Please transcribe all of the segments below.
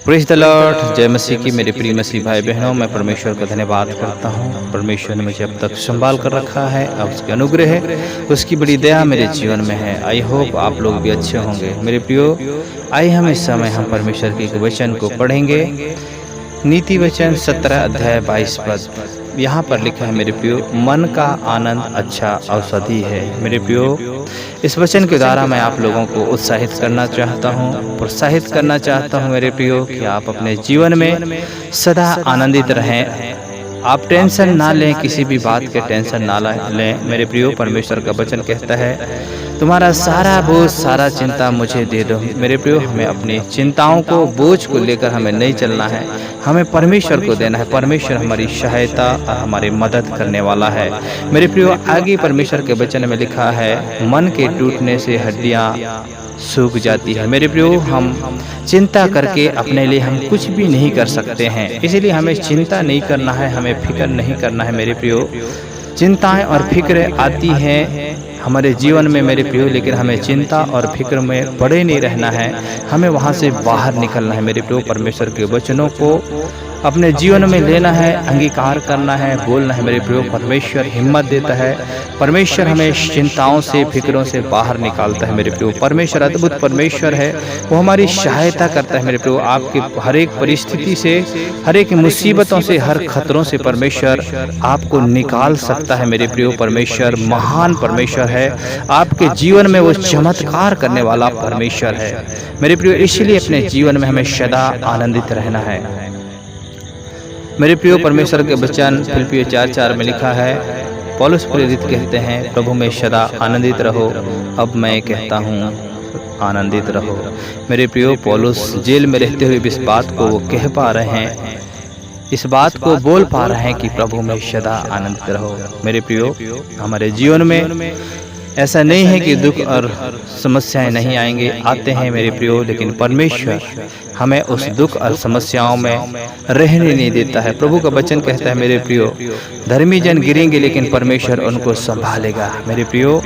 Praise the Lord. जय मसीह की मेरे प्रिय मसीह भाई बहनों, मैं परमेश्वर का धन्यवाद करता हूँ। परमेश्वर ने मुझे अब तक संभाल कर रखा है। अब उसकी अनुग्रह है, उसकी बड़ी दया मेरे जीवन में है। आई होप आप लोग भी अच्छे होंगे। मेरे प्रियो, आइए हम इस समय परमेश्वर के एक वचन को पढ़ेंगे। नीति वचन 17 अध्याय 22 पद। यहाँ पर लिखा है मेरे प्रियो, मन का आनंद अच्छा औषधि है। मेरे प्रियो, इस वचन के द्वारा मैं आप लोगों को उत्साहित करना चाहता हूँ, प्रोत्साहित करना चाहता हूँ मेरे प्रियो, कि आप अपने जीवन में सदा आनंदित रहें। आप टेंशन ना लें, किसी भी बात के टेंशन ना लें मेरे प्रियो। परमेश्वर का वचन कहता है, तुम्हारा सारा बोझ सारा चिंता मुझे दे दो। मेरे प्रियो, हमें अपनी चिंताओं को, बोझ को लेकर हमें नहीं चलना है, हमें परमेश्वर को देना है। परमेश्वर हमारी सहायता और हमारी मदद करने वाला है मेरे प्रियो। आगे परमेश्वर के वचन में लिखा है, मन के टूटने से हड्डियाँ सूख जाती है। मेरे प्रियो, हम चिंता करके अपने लिए हम कुछ भी नहीं कर सकते हैं, इसलिए हमें चिंता नहीं करना है, हमें फिक्र नहीं करना है मेरे प्रियो। चिंताएं और फिक्र आती हैं हमारे जीवन में मेरे प्रियो, लेकिन हमें चिंता और फिक्र में पड़े नहीं रहना है, हमें वहां से बाहर निकलना है मेरे प्रियो। परमेश्वर के वचनों को अपने जीवन में लेना है, अंगीकार करना है, बोलना है मेरे प्रियो। परमेश्वर हिम्मत देता है, परमेश्वर हमें चिंताओं से, फिक्रों से बाहर निकालता है मेरे प्रियो। परमेश्वर अद्भुत परमेश्वर है, वो हमारी सहायता करता है मेरे प्रियो। आपके हर एक परिस्थिति से, हर एक मुसीबतों से, हर खतरों से परमेश्वर आपको निकाल सकता है मेरे प्रियो। परमेश्वर महान परमेश्वर है, आपके जीवन में वो चमत्कार करने वाला परमेश्वर है मेरे प्रियो। इसलिए अपने जीवन में हमें सदा आनंदित रहना है मेरे प्रियो। परमेश्वर के वचन फिलिप्पियों 4:4 में लिखा है, पौलुस प्रेरित कहते हैं, प्रभु में सदा आनंदित रहो। अब मैं कहता हूँ, आनंदित रहो। मेरे प्रियो, पौलुस जेल में रहते हुए इस बात को वो कह पा रहे हैं, इस बात को बोल पा रहे हैं कि प्रभु में सदा आनंदित रहो। मेरे प्रियो, हमारे जीवन में ऐसा नहीं है कि दुख और समस्याएं नहीं आएंगे, आते हैं मेरे प्रियो, लेकिन परमेश्वर हमें उस दुख और समस्याओं में रहने नहीं देता है। प्रभु का वचन कहता है मेरे प्रियो, धर्मी जन गिरेंगे लेकिन परमेश्वर उनको संभालेगा। मेरे प्रियो,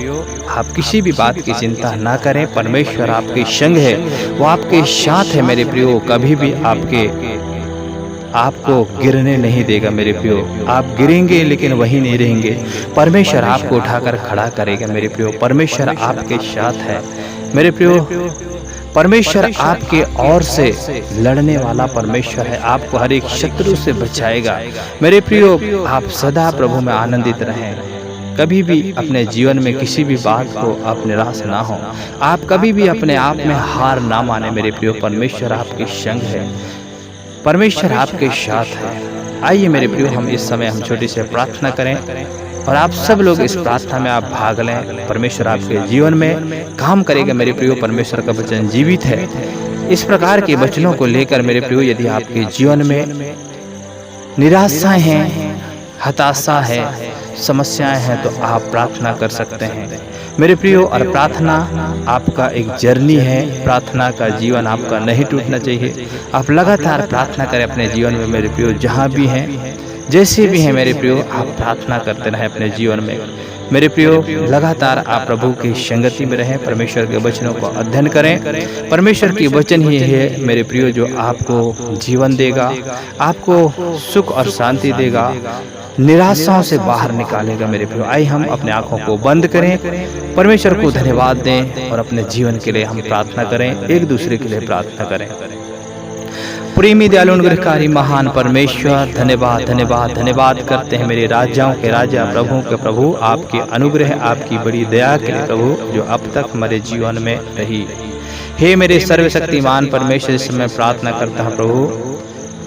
आप किसी भी बात की चिंता ना करें, परमेश्वर आपके संग है, वो आपके साथ है मेरे प्रियो। कभी भी आपको गिरने नहीं देगा मेरे प्रियो। आप गिरेंगे लेकिन वहीं नहीं रहेंगे, परमेश्वर आपको उठाकर खड़ा करेगा मेरे प्रियो। परमेश्वर आपके साथ है मेरे प्रियो। परमेश्वर आपके ओर से लड़ने वाला परमेश्वर है, आपको हर एक शत्रु से बचाएगा मेरे प्रियो। आप सदा प्रभु में आनंदित रहें, कभी भी अपने जीवन में किसी भी बात को आप निराश ना हो, आप कभी भी अपने आप में हार ना माने मेरे प्रियो। परमेश्वर आपके संग है, परमेश्वर आपके साथ है। आइए मेरे प्रियो, हम इस समय छोटी से प्रार्थना करें और आप सब लोग इस प्रार्थना में आप भाग लें। परमेश्वर आपके जीवन में काम करेगा मेरे प्रियो। परमेश्वर का वचन जीवित है। इस प्रकार के वचनों को लेकर मेरे प्रियो, यदि आपके जीवन में निराशाएं हैं, हताशा है, समस्याएं हैं, तो आप प्रार्थना कर सकते हैं मेरे प्रियो। और प्रार्थना आपका एक जर्नी है, प्रार्थना का जीवन आपका नहीं टूटना चाहिए। आप लगातार प्रार्थना करें अपने जीवन में मेरे प्रियो, जहाँ भी हैं, जैसे भी हैं मेरे प्रियो, आप प्रार्थना करते रहें अपने जीवन में मेरे प्रियो। लगातार आप प्रभु की संगति में रहें, परमेश्वर के वचनों को अध्ययन करें। परमेश्वर की वचन ही है मेरे प्रियो जो आपको जीवन देगा, आपको सुख और शांति देगा, निराशाओं से बाहर निकालेगा मेरे प्रियो। आइए हम अपने आंखों को बंद करें, परमेश्वर को धन्यवाद दें और अपने जीवन के लिए हम प्रार्थना करें, एक दूसरे के लिए प्रार्थना करें। प्रेमी दयालु अनुग्रहकारी महान परमेश्वर, धन्यवाद धन्यवाद धन्यवाद करते हैं मेरे राजाओं के राजा, प्रभु के प्रभु, आपके अनुग्रह, आपकी बड़ी दया के लिए प्रभु, जो अब तक हमारे जीवन में रही। हे मेरे सर्वशक्तिमान परमेश्वर, इस समय प्रार्थना करता हूँ प्रभु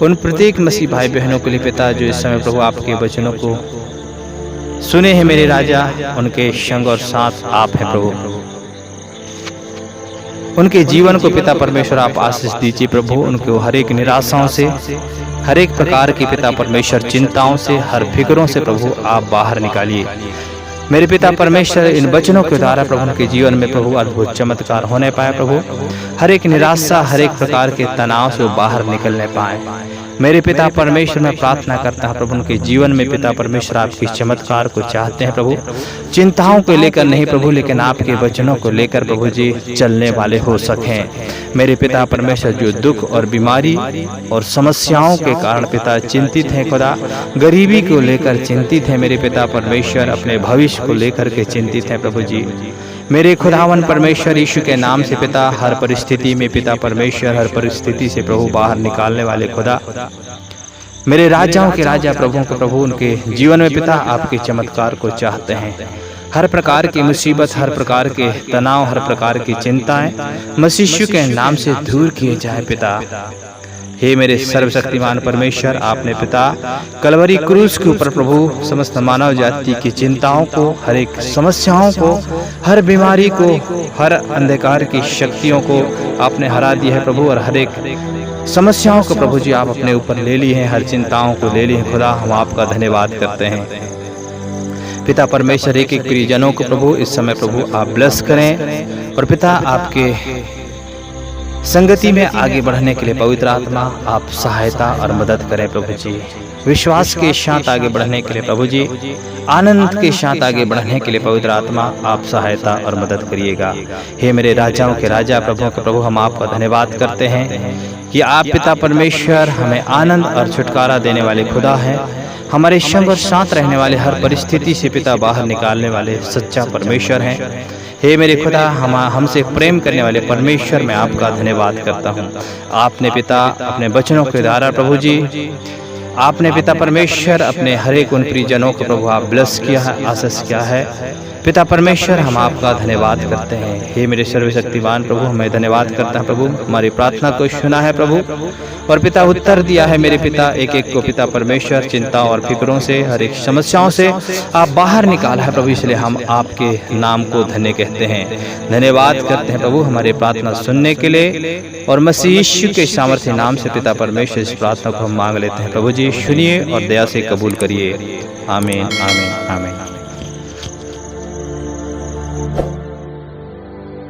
उन प्रत्येक मसीह भाई बहनों के लिए पिता, जो इस समय प्रभु आपके वचनों को सुने हैं मेरे राजा, उनके संग और साथ आप हैं प्रभु। उनके जीवन को पिता परमेश्वर आप आशीष दीजिए प्रभु। उनको हर एक निराशाओं से, हर एक प्रकार की पिता परमेश्वर चिंताओं से, हर फिक्रों से प्रभु आप बाहर निकालिए मेरे पिता परमेश्वर। इन वचनों के द्वारा प्रभु उनके जीवन में प्रभु अद्भुत चमत्कार होने पाए प्रभु। हर एक निराशा, हर एक प्रकार के तनाव से बाहर निकलने पाए मेरे पिता परमेश्वर, मैं प्रार्थना करता हूँ प्रभु उनके जीवन में पिता परमेश्वर आपके चमत्कार को चाहते हैं प्रभु, चिंताओं को लेकर नहीं प्रभु, लेकिन आपके वचनों को लेकर प्रभु जी चलने वाले हो सकें। मेरे पिता परमेश्वर जो दुख और बीमारी और समस्याओं के कारण पिता चिंतित हैं खुदा, गरीबी को लेकर चिंतित हैं मेरे पिता परमेश्वर, अपने भविष्य को लेकर के चिंतित हैं प्रभु जी। मेरे खुदावन परमेश्वर यीशु के नाम से पिता, हर परिस्थिति में पिता परमेश्वर, हर परिस्थिति से प्रभु बाहर निकालने वाले खुदा, मेरे राजाओं के राजा प्रभुओं के प्रभु, उनके जीवन में पिता आपके चमत्कार को चाहते हैं। हर प्रकार की मुसीबत, हर प्रकार के तनाव, हर प्रकार की चिंताएं मसीह यीशु के नाम से दूर किए जाए पिता। हे मेरे सर्वशक्तिमान परमेश्वर, आपने पिता कलवरी क्रूस के ऊपर प्रभु समस्त मानव जाति की चिंताओं को, हर एक समस्याओं को, हर बीमारी को, हर अंधकार की शक्तियों को आपने हरा दिया है प्रभु, और हर एक समस्याओं को प्रभु जी आप अपने ऊपर ले लिए हैं, हर चिंताओं को ले लिए हैं खुदा। हम आपका धन्यवाद करते हैं पिता परमेश्वर। एक एक प्रियजनों को प्रभु इस समय प्रभु आप ब्लेस करें, और पिता आपके संगति में आगे बढ़ने के लिए पवित्र आत्मा आप सहायता और मदद करें प्रभु जी। विश्वास के साथ आगे बढ़ने के लिए प्रभु जी, आनंद के साथ आगे बढ़ने के लिए पवित्र आत्मा आप सहायता और मदद करिएगा। हे मेरे राजाओं के राजा प्रभुओं के प्रभु, हम आपका धन्यवाद करते हैं कि आप पिता परमेश्वर हमें आनंद और छुटकारा देने वाले खुदा हैं। हमारे संग और साथ रहने वाले, हर परिस्थिति से पिता बाहर निकालने वाले सच्चा परमेश्वर हैं। हे मेरे खुदा, हमसे प्रेम करने वाले परमेश्वर, मैं आपका धन्यवाद करता हूँ। आपने पिता अपने वचनों के द्वारा प्रभु जी, आपने पिता परमेश्वर अपने हर एक उन प्रियजनों को प्रभु आप ब्लेस किया है, आशीष किया है पिता परमेश्वर। हम आपका धन्यवाद करते हैं। हे मेरे सर्वशक्तिमान प्रभु, मैं धन्यवाद करता हूँ प्रभु, हमारी प्रार्थना को सुना है प्रभु, और पिता उत्तर दिया है मेरे पिता। एक एक को पिता परमेश्वर चिंताओं और फिक्रों से, हर एक समस्याओं से आप बाहर निकाला है प्रभु, इसलिए हम आपके नाम को धन्य कहते हैं, धन्यवाद करते हैं प्रभु हमारे प्रार्थना सुनने के लिए। और मसीह यीशु के सामर्थ्य नाम से पिता परमेश्वर इस प्रार्थना को हम मांग लेते हैं प्रभु जी। सुनिए और दया से कबूल करिए। आमीन, आमीन, आमीन।